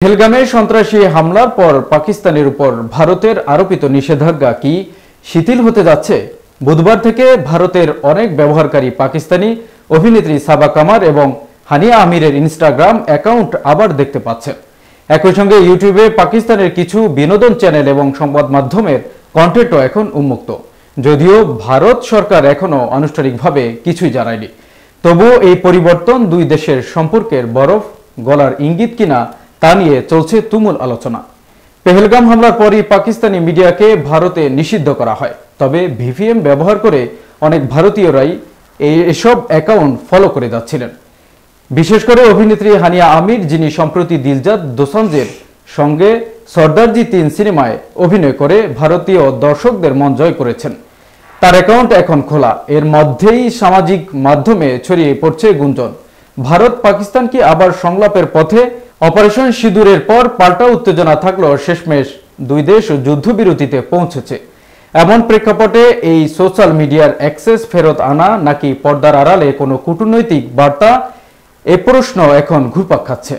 পহেলগামে সন্ত্রাসী হামলার পর পাকিস্তানের উপর ভারতের আরোপিত নিষেধাজ্ঞা কি শিথিল হতে যাচ্ছে? বুধবার থেকে ভারতের অনেক ব্যবহারকারী পাকিস্তানি অভিনেত্রী সাবা কামার এবং হানিয়া আমিরের ইনস্টাগ্রাম অ্যাকাউন্ট আবার দেখতে পাচ্ছেন। একই সঙ্গে ইউটিউবে পাকিস্তানের কিছু বিনোদন চ্যানেল এবং সংবাদ মাধ্যমের কন্টেন্টও এখন উন্মুক্ত। যদিও ভারত সরকার এখনো আনুষ্ঠানিকভাবে কিছুই জানায়নি, তবুও এই পরিবর্তন দুই দেশের সম্পর্কের বরফ গলার ইঙ্গিত কিনা তা নিয়ে চলছে তুমুল আলোচনা। পেহেলগাম হামলার পরই পাকিস্তানি মিডিয়াকে ভারতে নিষিদ্ধ করা হয়, তবে ভিপিএন ব্যবহার করে অনেক ভারতীয়রাই এসব অ্যাকাউন্ট ফলো করে যাচ্ছিলেন। বিশেষ করে অভিনেত্রী হানিয়া আমির, যিনি সম্প্রতি দিলজাত দোসাঞ্জের সঙ্গে সর্দারজি ৩ সিনেমায় অভিনয় করে ভারতীয় দর্শকদের মন জয় করেছেন। তার অ্যাকাউন্ট এখন খোলা। এর মধ্যেই সামাজিক মাধ্যমে ছড়িয়ে পড়ছে গুঞ্জন, ভারত পাকিস্তান কি আবার সংলাপের পথে? অপারেশন সিঁদুরের পর পাল্টা উত্তেজনা থাকলেও শেষমেশ দুই দেশ যুদ্ধবিরতিতে পৌঁছেছে। এমন প্রেক্ষাপটে এই সোশ্যাল মিডিয়ার অ্যাক্সেস ফেরত আনা নাকি পর্দার আড়ালে কোনো কূটনৈতিক বার্তা, এ প্রশ্ন এখন ঘুরপাক খাচ্ছে।